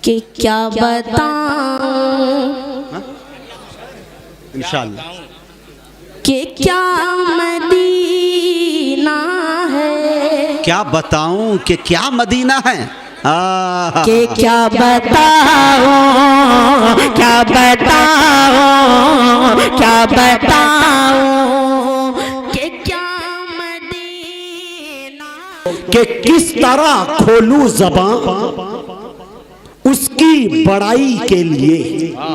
कि क्या बताऊं इंशाअल्लाह कि क्या मदीना है, क्या बताऊं कि क्या मदीना है। कि क्या बताऊं, क्या बताऊं, क्या बताऊं कि क्या मदीना, कि किस तरह खोलूं ज़बां उसकी बड़ाई के लिए।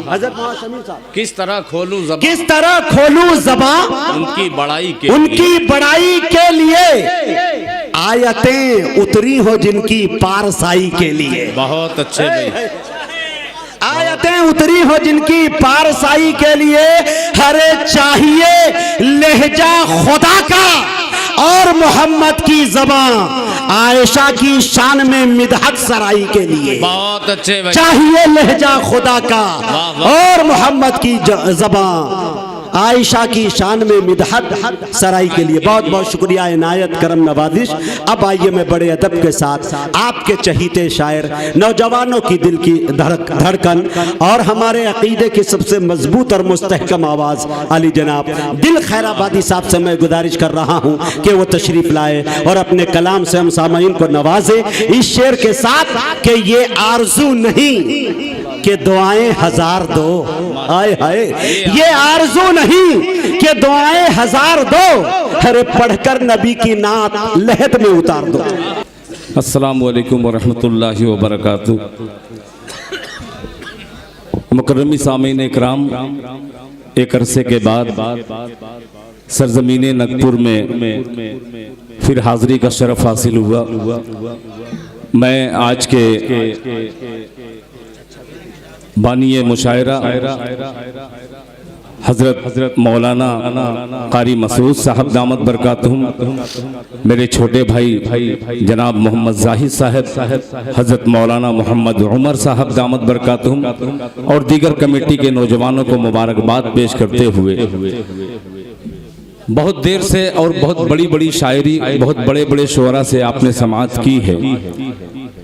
हज़रत शमीर साहब, किस तरह खोलूं ज़बां, किस तरह खोलूं ज़बां उनकी बड़ाई के उनकी बड़ाई के लिए। आयतें उतरी हो जिनकी पारसाई के लिए। बहुत अच्छे भाई। आयतें उतरी हो जिनकी पारसाई के लिए। हरे चाहिए लहजा खुदा का और मोहम्मद की ज़बां आयशा की शान में मिदहत सराई के लिए। बहुत अच्छे भाई। चाहिए लहजा खुदा का वाह। और मोहम्मद की ज़बां आयशा की शान में मिदहत सराई के लिए। बहुत बहुत शुक्रिया, इनायत करम नवाजिश। अब आइए मैं बड़े अदब के साथ आपके चहीते शायर, नौजवानों की दिल की धड़कन और हमारे अकीदे की सबसे मजबूत और मुस्तहकम आवाज़ अली जनाब दिल खैराबादी साहब से मैं गुजारिश कर रहा हूँ कि वो तशरीफ़ लाए और अपने कलाम से हम सामाईन को नवाजे इस शेर के साथ कि ये आरजू नहीं कि दुआएं हजार दो। हाय हाय, ये आरजू नहीं कि दुआएं हजार दो, अरे पढ़कर नबी की नात लहद में उतार दो। अस्सलामु अलैकुम वरहमतुल्लाहि वबरकातुहू। मुकर्रमी सामीन इकराम, एक अरसे के बाद सरजमीन नगपुर में फिर हाज़िरी का शरफ हासिल हुआ। मैं आज के बानिए मुशायरा हज़रत मौलाना कारी मसूद साहब दामत बरकातहुम, मेरे छोटे भाई जनाब मोहम्मद जाहिद साहब, हज़रत मौलाना मोहम्मद उमर साहब दामत बरकातहुम और दीगर कमेटी के नौजवानों को मुबारकबाद पेश करते हुए बहुत देर से और बहुत बड़ी बड़ी शायरी, बहुत बड़े बड़े शुअरा से आपने समाअत की है।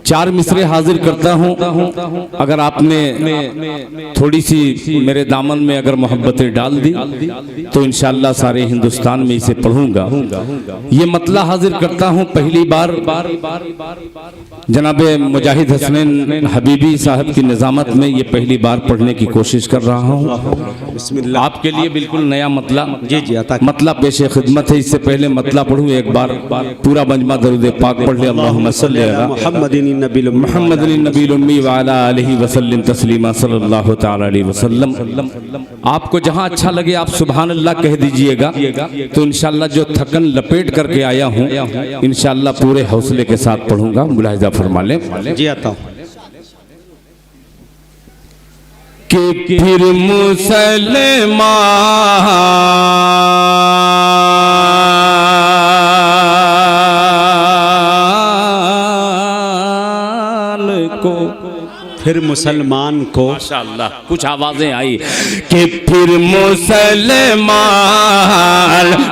चार मिसरे हाजिर करता हूँ। अगर आपने थोड़ी सी मेरे दामन में अगर मोहब्बतें डाल दी तो इंशाअल्लाह सारे हिंदुस्तान में इसे पढ़ूंगा। ये मतला हाजिर करता हूँ पहली बार जनाब मुजाहिद हसनैन हबीबी साहब की निज़ामत में ये पहली बार पढ़ने की कोशिश कर रहा हूँ। आपके लिए बिल्कुल नया मतला मतला पेश खिदमत है। इससे पहले मतला पढ़ूँ एक बार पूरा मजमा दरूद पाक पढ़ ले। अल्लाहुम्मा सल्ली अला मुहम्मदिन नबील उम्मी व अला आलिहि वसल्लम तस्लीमा सल्लल्लाहु तआला अलैहि वसल्लम। आपको जहां अच्छा लगे आप सुभान अल्लाह कह दीजिएगा तो इंशाअल्लाह जो थकन लपेट करके आया हूं इंशाअल्लाह पूरे हौसले के साथ पढ़ूंगा। मुलाहिजा फरमा लें। जी आता हूँ। कि फिर फिर मुसलमान को माशाअल्लाह कुछ आवाजें आई कि फिर मुसलमान,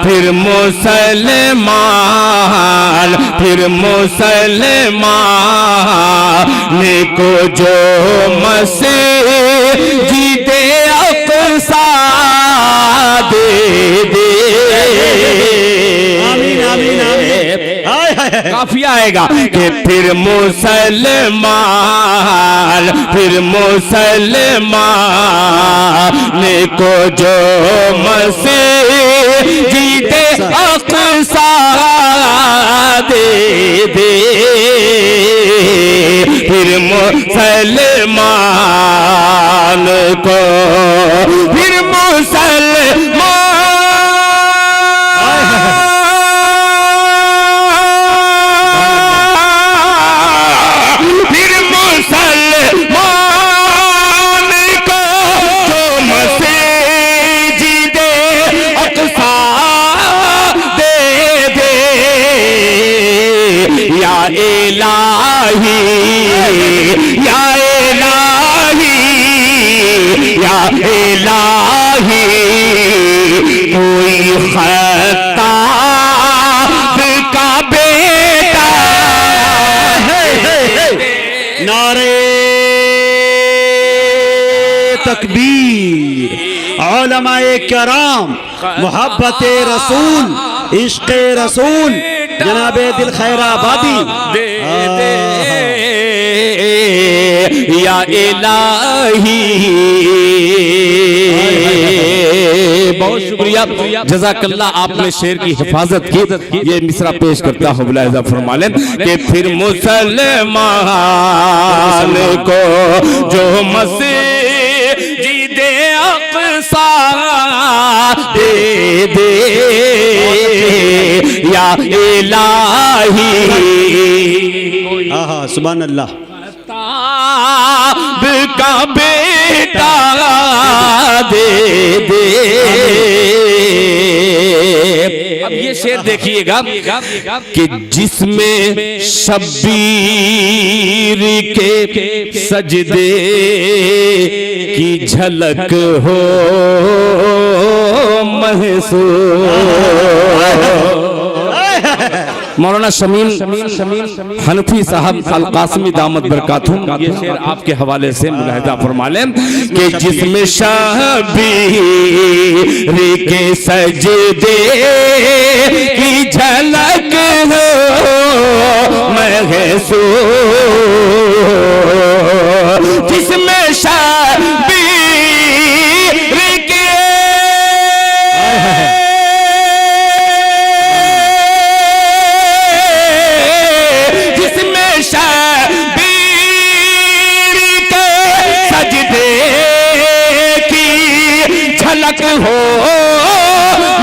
फिर मुसलमान, फिर मुसलमान को जो मस्जिदे अक़सा दे दे। आमीन आमीन आमीन। काफी आएगा कि फिर मुसलमान, फिर मुसलमान को जो मस्जिदे अक़सा दे दे। फिर मुसलमान को, फिर मुसलमान, इलाही या इलाही या इलाही कोई खत्ताब का बेटा नारे तकबीर। उलमाए कराम, मोहब्बत रसूल, इश्क रसूल, जनाबे दिल खैराबादी या इलाही। बहुत शुक्रिया, जज़ाकल्लाह, आपने शेर की हिफाजत की। ये मिसरा पेश करता हूँ, मुलाहिज़ा फरमा लें कि फिर मुसलमान को जो मस्जिद अक़सा दे दे या इलाही। आहा, सुभान अल्लाह। का बेटा दे दे। अब ये शेर देखिएगा कि जिसमें शब्बीर के सजदे की झलक हो महसूस। मौलाना शमीम हनफी साहब अल कासिमी दामत बरकातुहुम, ये शेर आपके हवाले से मुलाहिज़ा फरमा लें कि जिसमें शबीर के सजदे की झलक हो महसूस। जिसमें शबीर के हो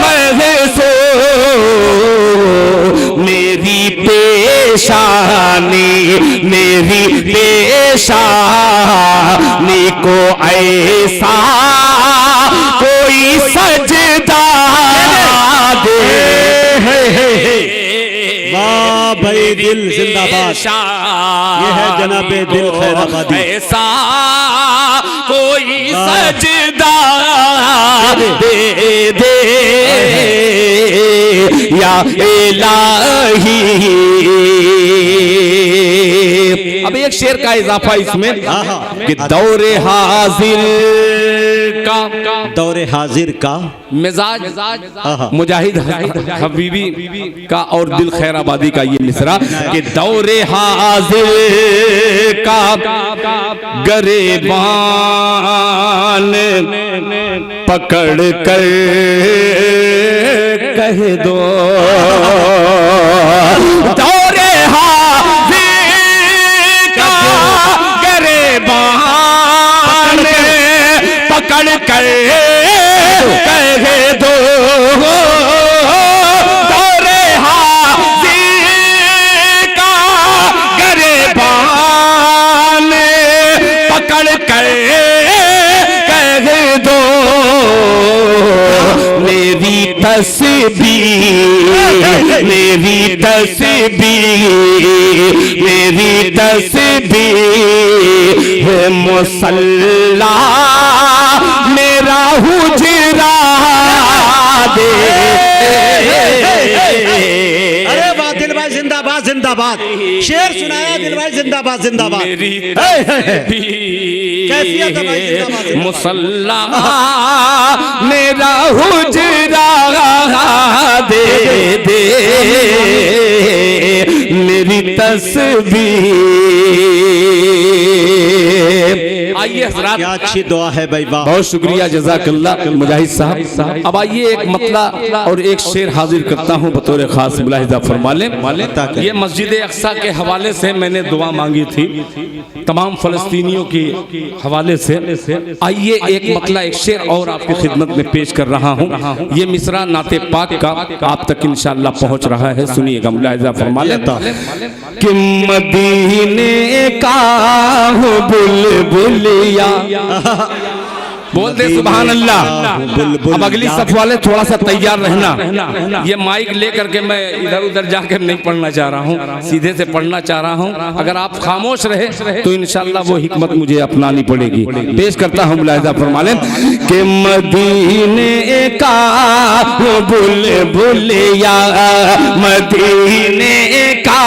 महसूस। मेरी पेशानी को ऐसा कोई सजदा दे। वाह भाई, दिल जिंदाबाद। ये है जनाबे दिल खैराबादी। ऐसा कोई सजदा दे दे या इलाही। अब एक शेर का इजाफा इसमें कि दौरे हाजिर का मिजाज मुजाहिद हबीबी का और दिल खैराबादी का ये मिसरा कि दौरे हाजिर का गरेबान पकड़ कर कह दो। दौरे हाजिर का गरेबान पकड़ कर कह दो। दौरे हाजिर का गरेबान पकड़ कर कह दो। मेरी तस्बीह है मुसल्ला मेरा हुजरा दे। अरे वाह, दिल भाई जिंदाबाद जिंदाबाद। शेर सुनाया दिल भाई, जिंदाबाद जिंदाबाद। कैफियत है भाई, जिंदाबाद। मुसल्ला मेरा हुजरा दे दे मेरी तस्बीर। आइए हज़रात, क्या अच्छी दुआ है भाई, वाह। बहुत शुक्रिया, जज़ाकल्लाह मुजाहिद साहब। अब आइए एक मतला और एक शेर हाजिर करता हूँ बतौर खास, मुलाहिज़ा फरमा लें। ये मस्जिद अक्सा के हवाले से मैंने दुआ मांगी थी, तमाम फ़लस्तीनियों के हवाले से। आइए एक मतला, एक शेर और आपकी खिदमत में पेश कर रहा हूँ। ये मिसरा नाते पाक का आप तक इंशाअल्लाह पहुँच रहा है, सुनिएगा, मुलाहिज़ा फरमा लें कि मदीने का बुलबुलिया बोल दे सुभान अल्लाह। अब अगली सफ वाले थोड़ा सा तैयार रहना। ये माइक लेकर के मैं इधर उधर जाकर नहीं पढ़ना चाह रहा हूँ, सीधे से पढ़ना चाह रहा हूँ। अगर आप खामोश रहे तो इंशाअल्लाह वो हिकमत मुझे अपनानी पड़ेगी। पेश करता हूँ, मुलाहिज़ा फरमा लें कि मदीने का बुलबुलिया, मदीने का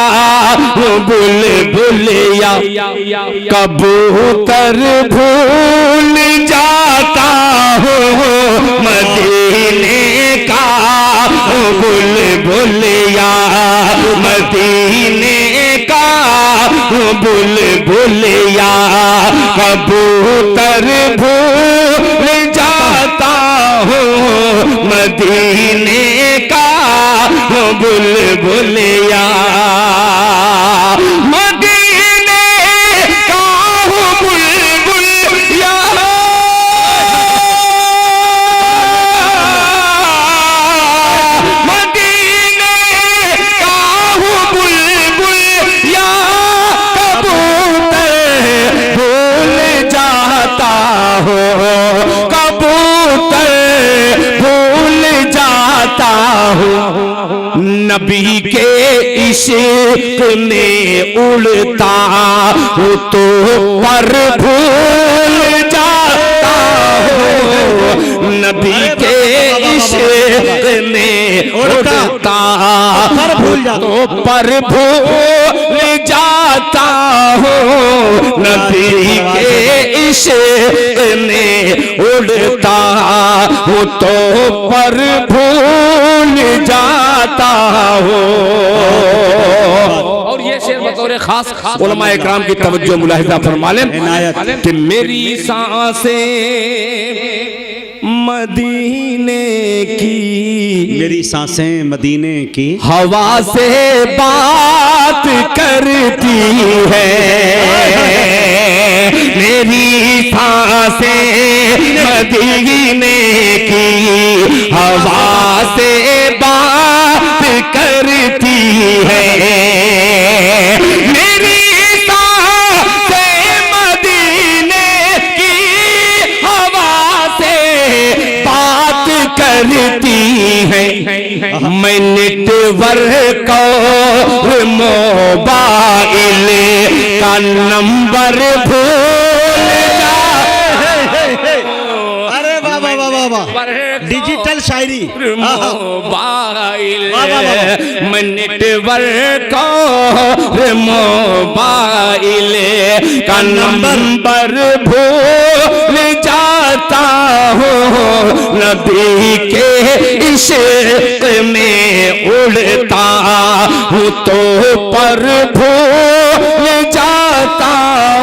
बुलबुलिया, कबूतर भूल जा बुलबुलिया मदीने का बुलबुलिया कबूतर भूल जाता हूँ मदीने का बुलबुलिया मदीने का बुलबुलिया मदीने का बुलबुलिया कबूतर भूल जाता हो कबूतर भूल जाता हूँ नबी के इश्क में उड़ता हूँ तो पर भूल जाता हूँ नबी के इश्क में उड़ता तो पर भूल जाता हूँ नबी के इश्क में उड़ता हूँ तो पर भूल जाता हूँ। और ये शेर बतौर खास उलमा इकराम की तवज्जो मुलाहिजा फरमा लें कि मेरी सांसें मदीने की मेरी सांसें मदीने की हवा से बात करती है मेरी सांसें मदीने की हवा से बात करती है मेरी सांसें मदीने की हवा से बात करती है मैं नेटवर्क और मोबाइल का नंबर भूल अरे वाह वाह वाह वाह डिजिटल शायरी मोबाइल मैं नेटवर्क और मोबाइल का नंबर भूल जाता हूँ नबी के इश्क में उड़ता हूँ तो पर भूल जाता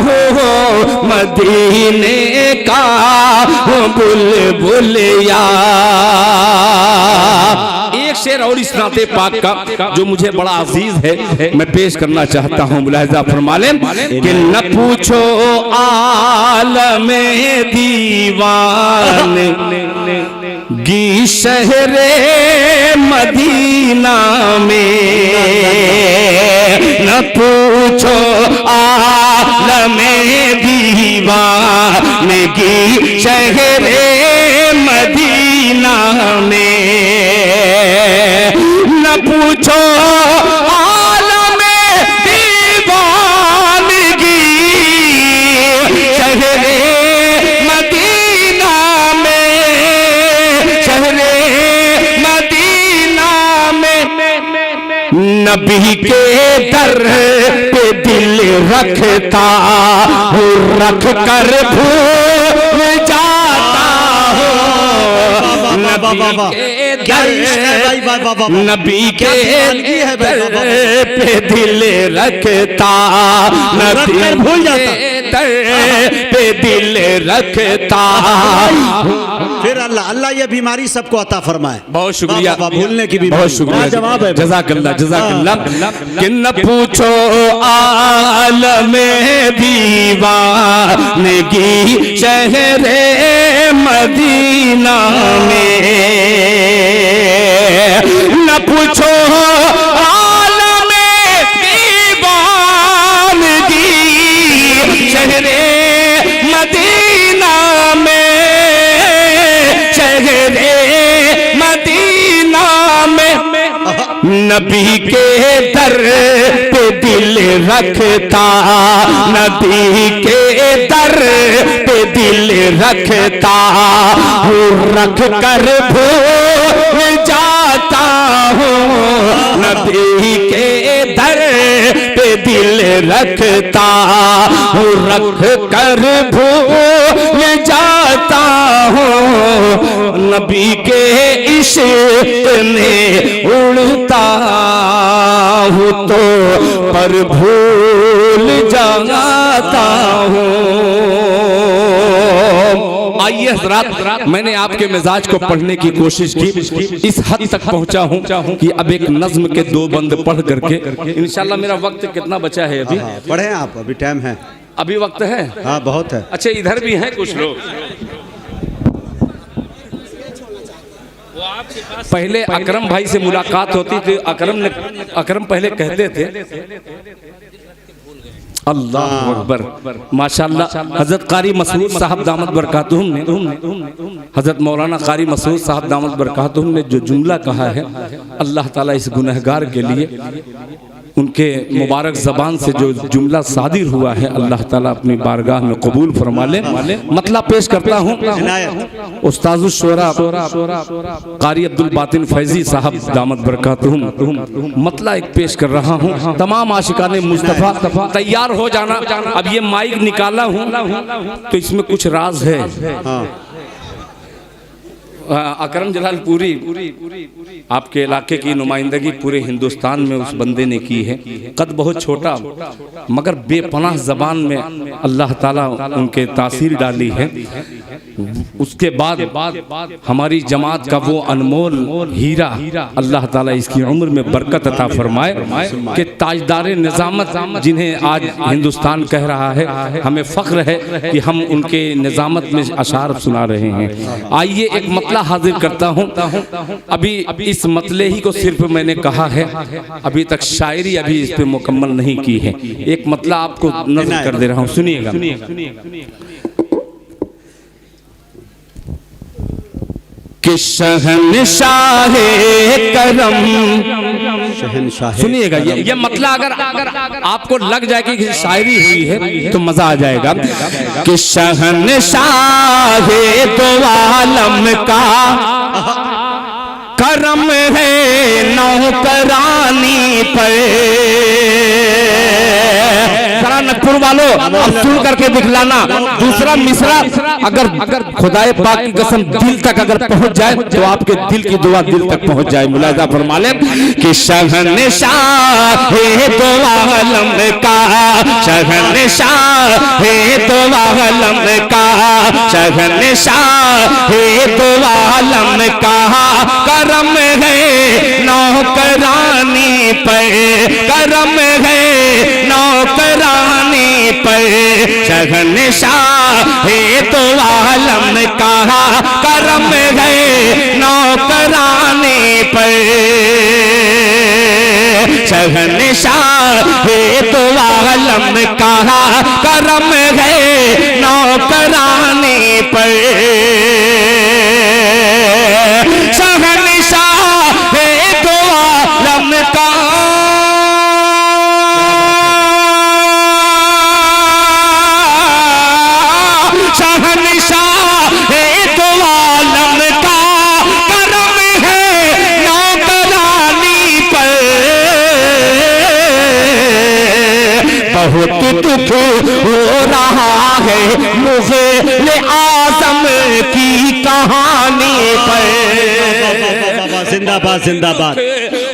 हूँ मदीने का बुलबुलिया। एक शेर और इस नाते पाक का जो मुझे बड़ा अजीज है मैं पेश करना चाहता हूँ मुलाहिजा फरमा लें कि न पूछो आलमे दीवान गी शहरे मदीना में न पूछो आलमे दीवान गी शहरे मदीना में न पूछो आलमे दीवानगी शहरे मदीना में शहरे मदीना में नबी के दर पे दिल रखता हूँ रख कर भूल जाता हूँ नबी के दर पे दिल रखता नबी भूल जाता दर पे दिल रखता फिर अल्लाह अल्लाह ये बीमारी सबको अता फरमाए। बहुत शुक्रिया भूलने की भी बहुत शुक्रिया जवाब है जज़ाकल्लाह जज़ाकल्लाह कि न पूछो आलमे दीवानगी शहरे मदीना में न पूछो आलमे दीवानगी शहरे मदीना में शहरे मदीना में नबी के दर पे दिल रखता नबी के दर पे दिल रखता हूँ रख कर भूल जाता हूँ नबी के दर पे दिल रखता हूँ रख कर भूल जाता हूँ नबी के इश्क में उड़ता हूँ तो पर भूल जाता हूँ। आइए हज़रात, मैंने आपके मिजाज को पढ़ने की कोशिश की, इस हद तक पहुंचा हूं कि अब एक नज्म के 2 बंद पढ़ करके इंशाल्लाह, मेरा वक्त कितना बचा है अभी? पढ़ें आप, अभी टाइम है, अभी वक्त है? हाँ बहुत है। अच्छा, इधर भी हैं कुछ लोग। पहले अकरम भाई से मुलाकात होती थी, अकरम पहले कहते थे अल्लाह अकबर, माशाअल्लाह। हजरत कारी मसरूर साहब दामत बरकातुहुम ने, हजरत मौलाना कारी मसरूर साहब दामत बरकातुहुम ने जो जुमला कहा है, अल्लाह ताला इस गुनहगार के लिए उनके मुबारक ज़बान से जो जुमला सादिर हुआ है, अल्लाह ताला अपनी बारगाह में कबूल फरमा ले। मतलब पेश करता हूँ उस्ताजुल शुरा कारी अब्दुल बातिन फैजी साहब दामत बरकातुहुम, मतलब एक पेश कर रहा हूँ। तमाम आशिकाने मुस्तफ़ा तैयार हो जाना। अब ये माइक निकाला हूँ तो इसमें कुछ राज है। अकरम जलाल पूरी आपके इलाके की नुमाइंदगी पूरे हिंदुस्तान में उस बंदे ने की है। कद बहुत छोटा मगर बेपनाह ज़बान में अल्लाह ताला उनके तासीर डाली है। उसके बाद हमारी जमात का वो अनमोल हीरा अल्लाह ताला इसकी उम्र में बरकत अता फरमाए कि ताजदार निज़ामत जिन्हें आज हिंदुस्तान कह रहा है, हमें फ़ख्र है कि हम उनके निज़ामत में अशार सुना रहे हैं। आइए एक मतला हाजिर करता हूँ। अभी इस मतले ही को सिर्फ मैंने कहा है, अभी तक शायरी अभी इस पे मुकम्मल नहीं की है। एक मतला आपको नज़र कर दे रहा हूँ, सुनिएगा। कि शहनशाहे करम, सुनिएगा ये मतला अगर आपको लग जाए कि शायरी हुई है तो मजा आ जाएगा। कि शहनशाहे दो आलम का करम है नौकरानी पर। नगपुर वालों अब सुन करके दिखलाना। दूसरा मिसरा अगर खुदाए पाक की कसम दिल तक अगर पहुंच जाए तो आपके दिल की दुआ दिल तक पहुंच जाए। मुलाजा फरमा ले कि शहनशाहे दो आलम का, शहनशाहे दो आलम का, शहनशाहे दो आलम का करम है नौकरानी पर, करम है नौकरानी पर। शहनशाहे दो आलम का करम है नौकरानी पर, शहनशाहे दो आलम का करम है नौकरानी पर। शहनशाहे दो आलम का बहुत दुख हो रहा है मुग़ल आज़म की कहानी पर। जिंदाबाद जिंदाबाद।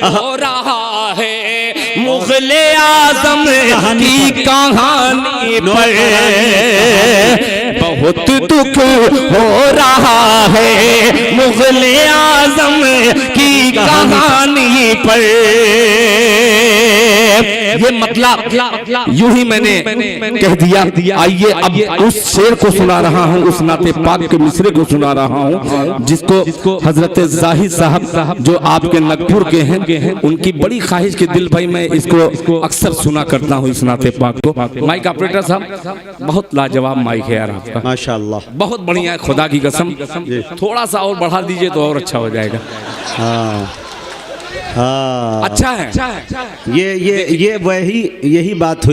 हो रहा है मुग़ल आज़म की कहानी पर, बहुत दुख हो रहा है मुग़ल आज़म की कहानी पर। ये मतलब यूं ही मैंने कह दिया। आइए अब उस शेर को सुना रहा हूँ, उस नाते पाक के मिसरे को सुना रहा हूँ जिसको हजरत जाहिद साहब जो आपके नगपुर के हैं, उनकी बड़ी ख्वाहिश के दिल भाई मैं इसको अक्सर सुना करता हूँ इस नाते पाक को। माइक ऑपरेटर साहब बहुत लाजवाब माइक है यार आपका, माशाल्लाह बहुत बढ़िया है, खुदा की कसम। थोड़ा सा और बढ़ा दीजिए तो और अच्छा हो जाएगा। हाँ अच्छा है। ये वही बात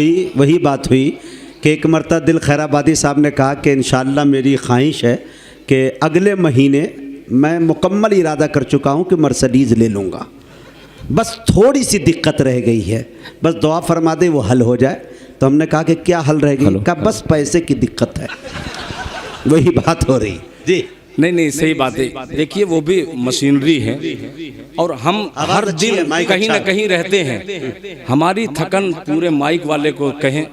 हुई कि एक मरतबा दिल खैराबादी साहब ने कहा कि इंशाअल्लाह मेरी ख्वाहिश है कि अगले महीने मैं मुकम्मल इरादा कर चुका हूँ कि मर्सिडीज़ ले लूँगा, बस थोड़ी सी दिक्कत रह गई है, बस दुआ फरमा दे वो हल हो जाए। तो हमने कहा कि क्या हल रह गई? कहा बस पैसे की दिक्कत है। वही बात हो रही जी। नहीं सही बात है। देखिए वो भी मशीनरी है और हम हर दिन कहीं ना कहीं रहते हैं। हमारी थकन पूरे माइक वाले को कहें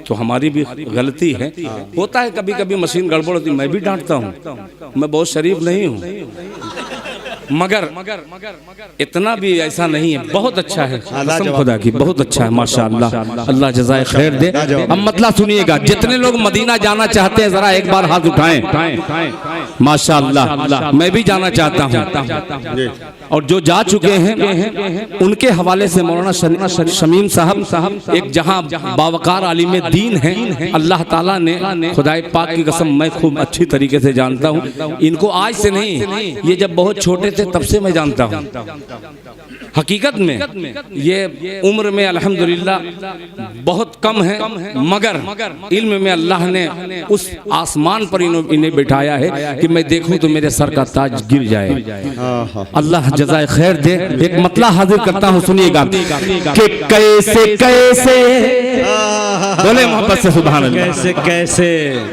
तो हमारी भी गलती है। होता है कभी कभी मशीन गड़बड़ होती, मैं भी डांटता हूँ, मैं बहुत शरीफ नहीं हूँ, मगर इतना भी ऐसा नहीं है। बहुत अच्छा है, कसम खुदा की बहुत अच्छा है, माशाअल्लाह, अल्लाह जज़ाए खैर दे। अब मतलब सुनिएगा, जितने लोग मदीना जाना चाहते हैं जरा एक बार हाथ उठाएं। माशाअल्लाह, मैं भी जाना चाहता हूं और जो जा चुके हैं उनके हवाले से मौलाना शमीम साहब एक जहां बावकार आलिम दीन है, अल्लाह ताला ने खुदाए पाक की कसम मैं खूब अच्छी तरीके से जानता हूं इनको। आज से नहीं, ये जब बहुत छोटे थे तब से मैं जानता हूं। हकीकत में ये उम्र में अल्हम्दुलिल्लाह बहुत कम है, मगर इल्म में अल्लाह ने उस आसमान पर इन्हें बिठाया है कि मैं देखूं तो मेरे सर का ताज गिर जाए। अल्लाह जज़ाए खैर दे। एक मतला हाजिर करता हूं, सुनिएगा कि कैसे कैसे बोले मोहब्बत से सुभान अल्लाह। कैसे कैसे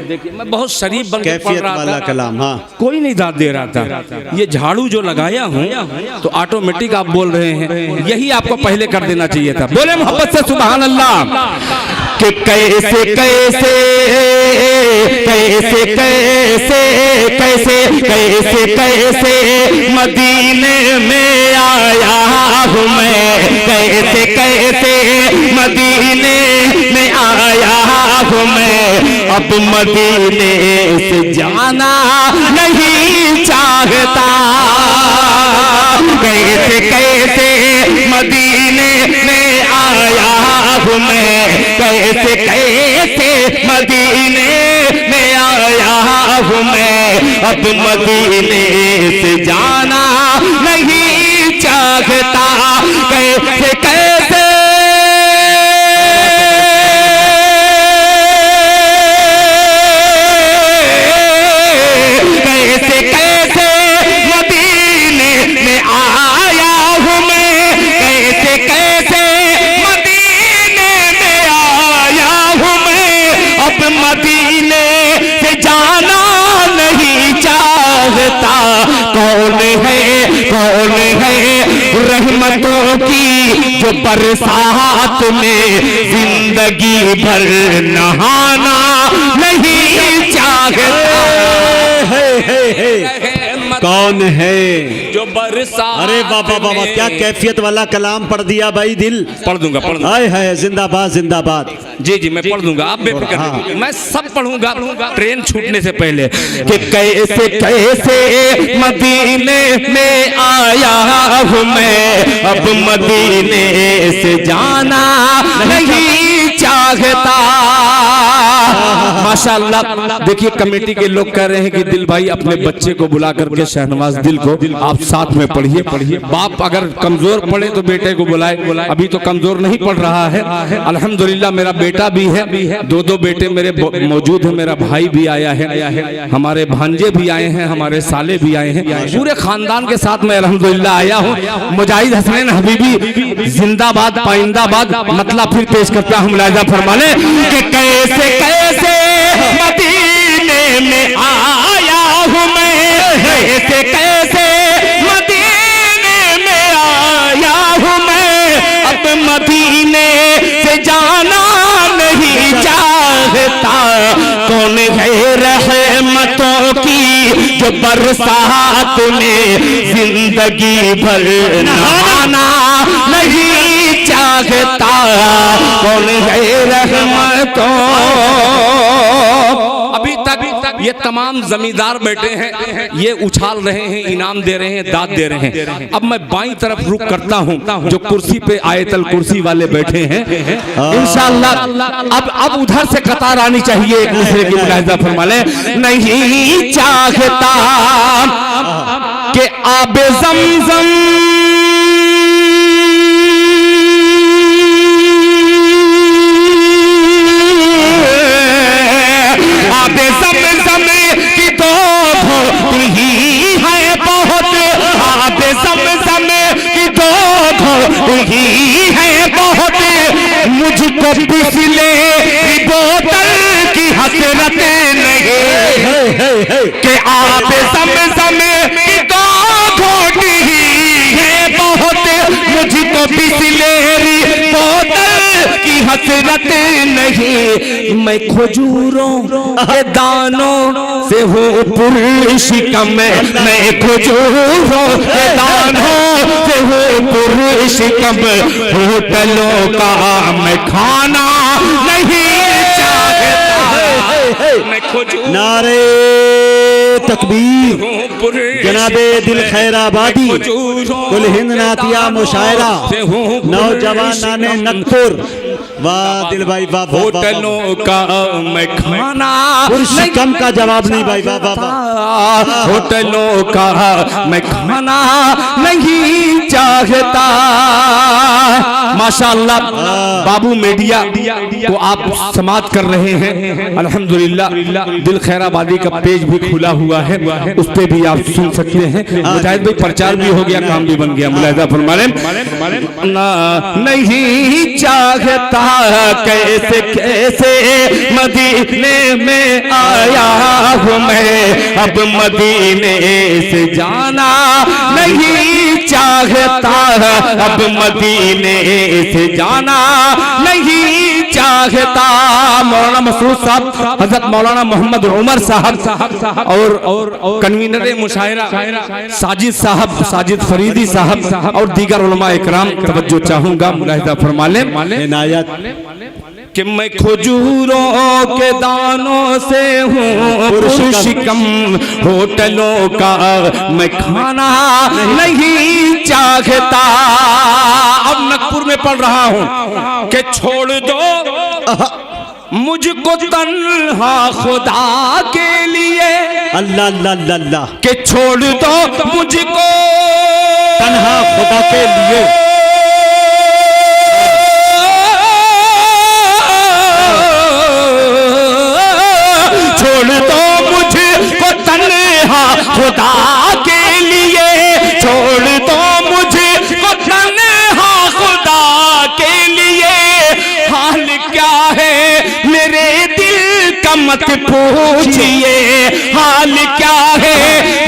देखिए मैं बहुत शरीफ बन के पढ़ कैफियत रहा वाला था, कलाम। हाँ, कोई नहीं दाद दे रहा था। ये झाड़ू जो लगाया हूँ तो ऑटोमेटिक आप बोल रहे हैं, यही आपको पहले कर देना चाहिए था। बोले मोहब्बत से सुभान अल्लाह। कि कैसे कैसे कैसे कैसे कैसे कैसे कैसे मदीने में आया हूँ मैं, कैसे कैसे मदीने में आया हूँ मैं, अब मदीने से जाना नहीं चाहता। कैसे कैसे मदीने में आया हूँ मैं, कैसे कैसे मदीने में आया हूँ मैं, अब मदीने से जाना नहीं चाहता। कैसे कैसे कैसे कैसे मदीने में आया हूँ मैं, कैसे कैसे मदीने में आया हूँ मैं, अब मदीने से जाना नहीं चाहता। कौन है रहमतों की जो बरसात में जिंदगी भर नहाना नहीं चाहता। कौन है जो बरसात, अरे बाबा बाबा, क्या कैफियत वाला कलाम पढ़ दिया भाई। दिल पढ़ दूंगा। हाय हाय, जिंदाबाद जिंदाबाद। जी मैं पढ़ दूंगा, आप बेफिक्र रहिए, मैं सब पढ़ूंगा ट्रेन छूटने से पहले। कि कैसे कैसे मदीने में आया हूँ मैं, अब मदीने से जाना नहीं चाहता। माशाअल्लाह, देखिए कमेटी के लोग कह रहे हैं कि दिल भाई अपने बच्चे को बुला करके शहनवाज दिल को आप साथ में पढ़िए। बाप अगर कमजोर पढ़े तो बेटे को बुलाए, अभी तो कमजोर नहीं पढ़ रहा है। अल्हम्दुलिल्लाह मेरा बेटा भी है, दो बेटे मेरे मौजूद है, मेरा भाई भी आया है, हमारे भांजे भी आए हैं, हमारे साले भी आए हैं, पूरे खानदान के साथ मैं अल्हम्दुलिल्लाह आया हूँ। मुजाहिद हसनैन हबीबी जिंदाबाद पाइंदाबाद। मतलब फिर पेश करता हूँ, मुलाहिजा फरमा ले कि कैसे कैसे मदीने में आया हूँ मैं, कैसे कैसे मदीने में आया हूँ मैं, अब मदीने से जाना नहीं चाहता। कौन है रहमतों की जो बरसात में जिंदगी भर नहाना नहीं चाहता। कौन है रहमतों। अभी तक ये तमाम जमींदार बैठे हैं, ये उछाल रहे हैं, इनाम दे रहे हैं, दाद दे रहे हैं। अब मैं बाईं तरफ रुख करता हूं, जो कुर्सी पे आयतल कुर्सी वाले बैठे हैं, इंशाअल्लाह अब उधर से कतार आनी चाहिए, एक दूसरे की मुलाहिजा फरमा ले। नहीं चाहता कि आबे ज़मज़म ही है बहुत, मुझको पिछले बोतल की हसरत नहीं। कि आप ज़म-ज़म की दो घोटी है बहुत, मुझको बिसलेरी बोतल की हसरत नहीं। मैं खजूरों के दानों से हूँ पुरशिकम, मैं खजूरों के दानों से हूँ पुरशिकम। होटलों का मैं खाना नहीं नारे तकबीर, जनाबे दिल खैराबादी, कुल हिंद नातिया मुशायरा, नौजवान नाने नक्कुर, वाह दिल भाई वाह। होटलों का मैं खाना कम का जवाब नहीं भाई, वाह वाह वाह। होटलों का मैं खाना नहीं चाहता। माशाअल्लाह बाबू मीडिया को आप समाप्त कर रहे हैं, अल्हम्दुलिल्लाह। दिल खैराबादी का पेज भी खुला हुआ है, उस पे भी आप सुन सकते हैं। मुजाहिद भाई प्रचार भी हो गया, काम भी बन गया। मुलाहिजा फरमाने नहीं चाहता कैसे कैसे मदीने में आया हूँ मैं, अब मदीने से जाना नहीं चाहता, अब मदीने से जाना नहीं चाहता। मौलाना मसरूर साहब, हजरत मौलाना मोहम्मद उमर साहब और कन्वीनर मुशायरा साजिद साहब, साजिद फरीदी साहब और दीगर उलमा इकराम तवज्जो चाहूंगा, मुलाहिजा फरमा लें कि मैं खजूरों के दानों से हूँ पुरशिकम। होटलों का मैं खाना नहीं चाहता। अब नगपुर में पढ़ रहा हूँ कि छोड़ दो मुझको तन्हा खुदा के लिए, अल्लाह अल्लाह अल्लाह, कि छोड़ दो मुझको तन्हा खुदा के लिए। छोड़ दो मुझको तन्हा खुदा के लिए, छोड़ दो मुझको तन्हा खुदा के लिए। हाल क्या है मेरे दिल का मत पूछिए, हाल क्या है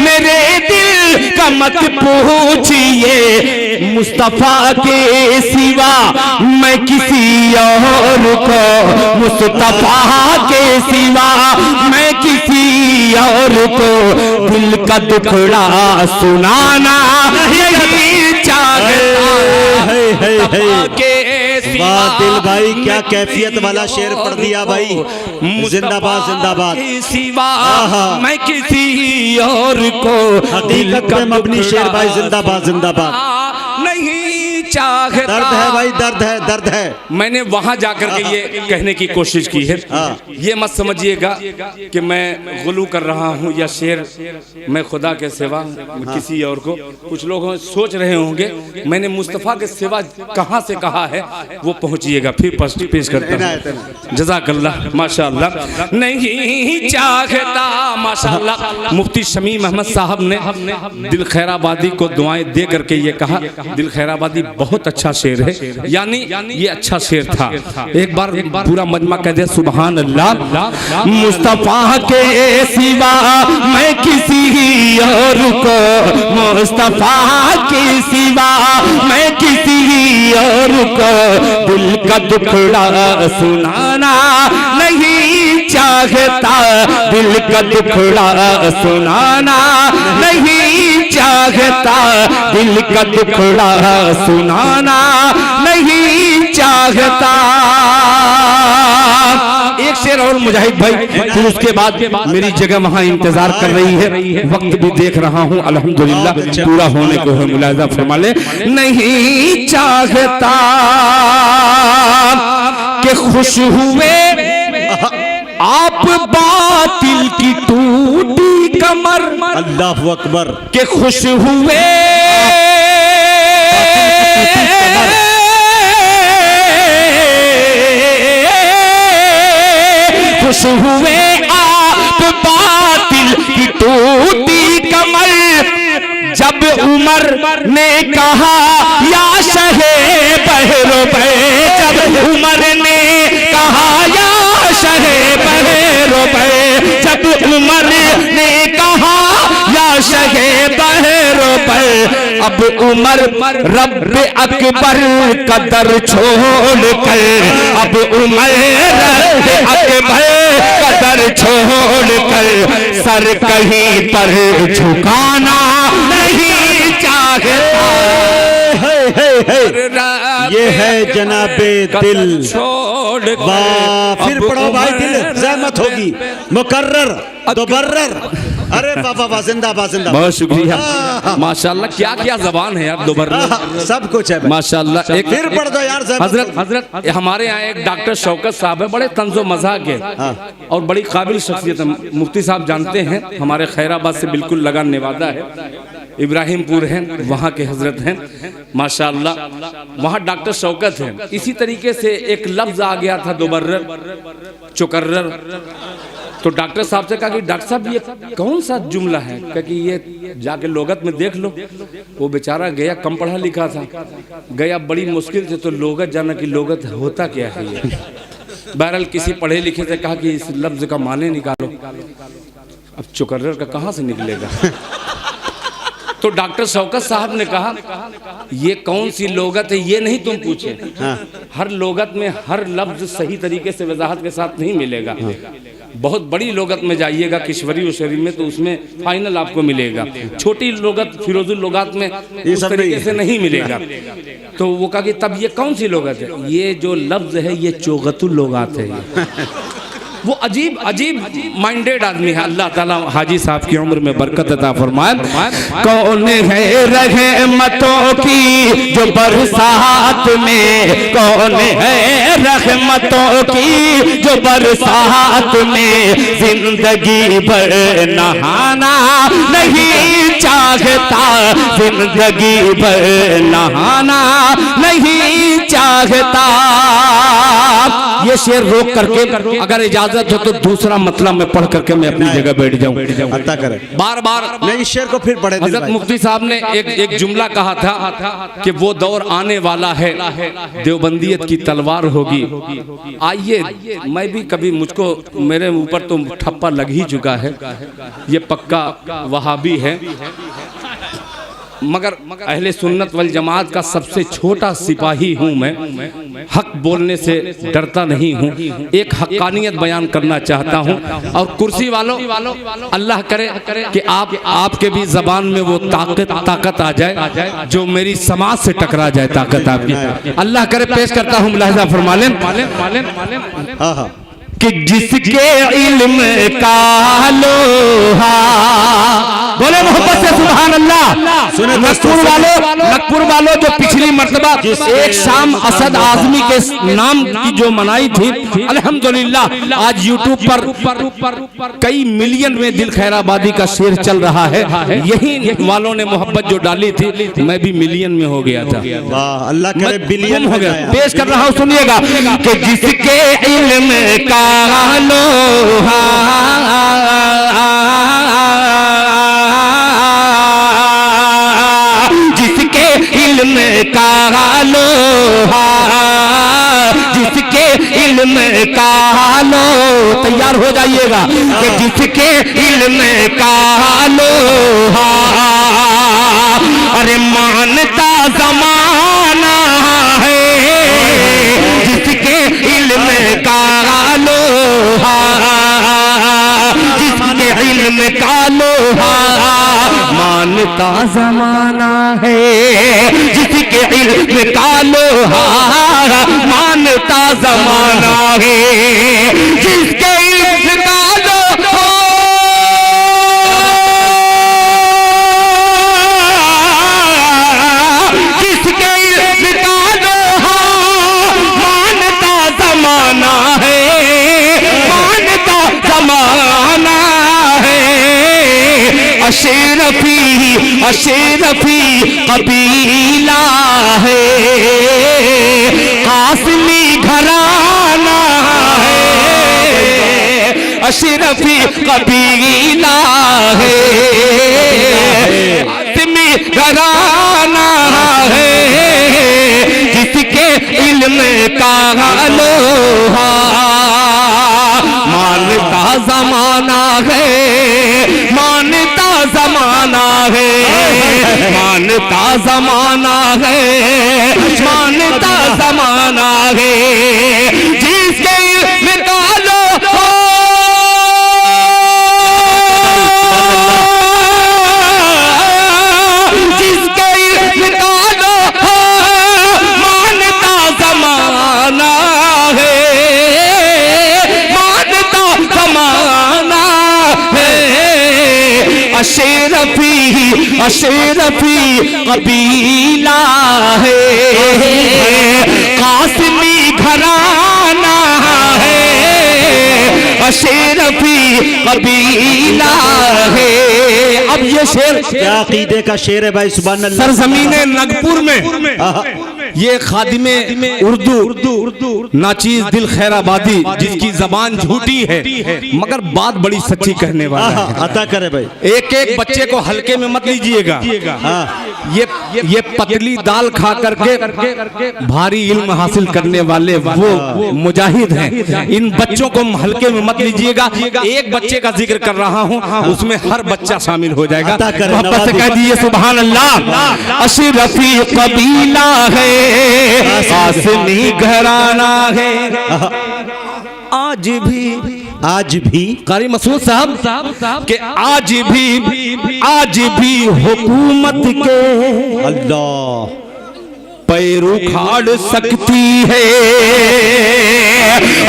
मेरे दिल का मत पूछिए। मुस्तफा के सिवा मैं किसी और को, मुस्तफा के सिवा मैं किसी और को दिल का दुखड़ा सुनाना नहीं चाहता। वाह दिल भाई, क्या कैफियत वाला शेर पढ़ दिया भाई। जिंदाबाद जिंदाबाद। सिवा मैं किसी और को हकीकत में मबनी शेर भाई, जिंदाबाद जिंदाबाद। नहीं चाहता। दर्द है भाई, दर्द है, दर्द है। मैंने वहां जाकर के ये कहने की कोशिश की है, ये मत समझिएगा कि मैं गुलू कर रहा हूँ या शेर मैं खुदा के सिवा किसी और को। कुछ लोग सोच रहे होंगे मैंने मुस्तफ़ा के सिवा कहाँ से कहा है, वो पहुँचिएगा फिर पेश करता हूँ। जज़ाकल्लाह, माशाअल्लाह। नहीं चाहता, माशाअल्लाह। मुफ्ती शमीम अहमद साहब ने दिल खैराबादी को दुआएं दे करके ये कहा, दिल खैराबादी बहुत अच्छा शेर है, यानी ये अच्छा शेर था। एक बार पूरा मजमा कह दे सुभान अल्लाह। मुस्तफा के सिवा मैं किसी और को, मुस्तफा के सिवा मैं किसी और को दिल का दुखड़ा सुनाना नहीं चाहता, दिल का दुखड़ा सुनाना नहीं चाहता, दिल का दुखड़ा सुनाना नहीं चाहता। एक शेर और मुजाहिद भाई, फिर उसके बाद मेरी जगह वहां इंतजार कर रही है। वक्त भी देख रहा हूं अल्हम्दुलिल्लाह पूरा होने को है, मुलाहिजा फरमा ले। नहीं चाहता कि खुश हुए आप बातिल की टूटी कमर, अल्लाहु अकबर, के खुश हुए खुश हुए आप बातिल की टूटी कमर। जब उमर ने कहा या शहे बहरो बे, जब उमर ने कहा या शहे बहरो बे, जब उमर अब उमर रब अकबर का दर छोड़ कर, अब उमर रब अकबर का दर छोड़ कर सर कहीं पर झुकाना नहीं चाहता। ये है जनाबे दिल। छोड़ वाह, फिर पढ़ो भाई, दिल ज़हमत होगी, मुकर्रर दोबर्रर। अरे बाबा वाह, जिंदाबाद जिंदाबाद। बहुत शुक्रिया माशाल्लाह। क्या क्या जबान है यार, दोबारा सब कुछ है भाई। माशाल्लाह। एक फिर पढ़ दो यार। हजरत हमारे यहाँ एक डॉक्टर शौकत साहब है, बड़े तंजो मजाक है और बड़ी काबिल शख्सियत है। मुफ्ती साहब जानते हैं, हमारे खैराबाद से बिल्कुल लगा नेवादा है, इब्राहिमपुर है, वहाँ के हजरत हैं माशाल्लाह। वहाँ डॉक्टर शौकत है। इसी तरीके से एक लफ्ज आ गया था दोबर्रर चुकर्रर, तो डॉक्टर साहब से कहा कि डॉक्टर साहब ये कौन सा जुमला है, क्योंकि ये जाके लोगत में देख लो। वो बेचारा गया, कम पढ़ा लिखा था, गया बड़ी मुश्किल से, तो लोगत जाना कि लोगत होता क्या है ये। बहरहाल किसी पढ़े लिखे से कहा कि इस लफ्ज का माने निकालो। अब चुकर्रर का कहाँ से निकलेगा। तो डॉक्टर शौकत साहब ने कहा ये कौन सी लोगत है, ये नहीं तुम पूछे। हर लोगत में हर लफ्ज सही तरीके से वजाहत के साथ नहीं मिलेगा। बहुत बड़ी लोगत में जाइएगा किश्वरी और शरीफ में, तो उसमें फाइनल आपको मिलेगा। छोटी लोगत फिरोजुल लोगात में इस तरीके से नहीं मिलेगा। तो वो कहा कि तब ये कौन सी लोगत है, ये जो लफ्ज है ये चोगतुल लोगात है। वो अजीब अजीब माइंडेड आदमी है। अल्लाह ताला हाजी साहब की उम्र में बरकत अता फरमाए। कौन है रहमतों की जो बरसात में, कौन है रहमतों की जो बरसात में जिंदगी भर नहाना नहीं चाहता, जिंदगी भर नहाना नहीं चाहता। ये शेर रोक करके अगर इजाजत हो तो दूसरा मतलब मैं पढ़ करके मैं अपनी जगह बैठ जाऊं। अता करें बार बार नहीं, शेर को फिर पढ़े। हजरत मुफ्ती साहब ने एक जुमला कहा था कि वो दौर आने वाला है देवबंदियत की तलवार होगी। आइए, मैं भी कभी, मुझको मेरे ऊपर तो ठप्पा लग ही चुका है, ये पक्का वहाबी है, मगर अहले सुन्नत वल जमात का सबसे छोटा सिपाही हूँ मैं। हक बोलने से डरता नहीं हूँ, एक हक्कानियत बयान करना चाहता हूँ। और कुर्सी वालों, अल्लाह करे कि आपके भी जबान में वो ताकत आ जाए जो मेरी समाज से टकरा जाए। ताकत आपकी अल्लाह करे। पेश करता हूँ मुलाहिजा फरमा लें कि जिसके इल्म का लोहा, बोले मोहब्बत से सुभान अल्लाह। सुने नकपुर वालों जो पिछली मर्तबा एक शाम असद आजमी के नाम की जो मनाई थी, अल्हम्दुलिल्लाह आज यूट्यूब पर कई मिलियन में दिल खैराबादी का शेर चल रहा है। यही वालों ने मोहब्बत जो डाली थी, मैं भी मिलियन में हो गया था। वाह, अल्लाह करे बिलियन हो गया। पेश कर रहा हूँ, सुनिएगा कि जिसके इल्म का लोहा, जिसके इल्म का लोहा, जिसके इल्म का लो, तैयार हो जाइएगा कि जिसके इल्म का लोहा, अरे मानता जमाना है, जिसके इल्म का लोहा, जिसके इल्म का लोहा, मानता जमाना है, जिसके इल्म का लोहा, मानता जमाना है, जिसके इल्म का लोहा, जिसके इल्म का लोहा, मानता जमाना है, मानता जमाना है। अशरफी अशरफी कबीला है, कासमी घराना है, अशरफी कबीला है, कासमी घराना है, जिसके इल्म का लोहा, मानता जमाना है, मानता जमाना है, मानता जमाना है, मानता जमाना है, जिसके निकालो जिसके निकालो मानता जमाना है, मानता जमाना है। अशरफी अशरफी कबीला है, कासमी घराना है, अशरफी कबीला है। अब ये शेर क्या अकीदे का शेर है भाई, सुभान अल्लाह। सरजमीने नगपुर में ये खादिमे उर्दू नाचीज दिल खैराबादी, जिसकी जबान झूठी है मगर बात बड़ी सच्ची कहने वाला है। अता करे भाई। एक एक बच्चे को हल्के में मत लीजिएगा। ये पतली दाल खा करके भारी इल्म हासिल करने वाले वो मुजाहिद हैं। इन बच्चों को हल्के में मत लीजिएगा। एक बच्चे का जिक्र कर रहा हूँ, उसमें हर बच्चा शामिल हो जाएगा। मोहब्बत से कह दीजिए सुभान अल्लाह। अशरफी कबीला है, कासमी घराना है। आज भी कारी मसूद साहब के आज भी हुकूमत के अल्लाह पैर उखाड़ सकती है।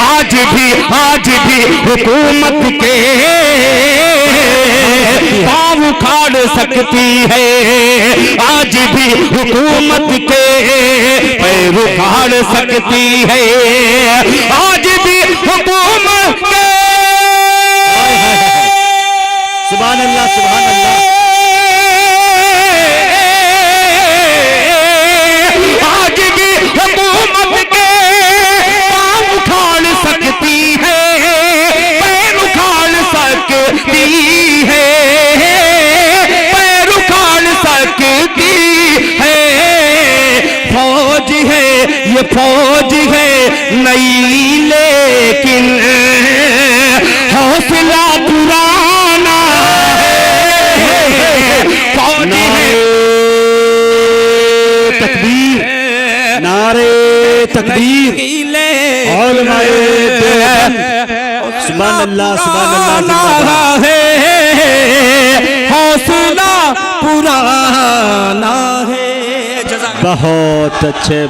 आज भी हुकूमत के पाँव उखाड़ सकती है। आज भी हुकूमत के पैर उखाड़ सकती है। आज भी हुकूमत के सुभान अल्लाह, सुभान अल्लाह। आज भी हुकूमत के पाँव उखाड़ सकती है, पैर उखाड़ सकती है, पैर उखाड़ सकती है। फौज है ये फौज है नई, लेकिन हौसला पुराना है। फौज है तकबीर, नारे तकबीर, उलमाए देवबंद। सुभान अल्लाह, सुभान अल्लाह। है हौसला पुराना है। बहुत अच्छे।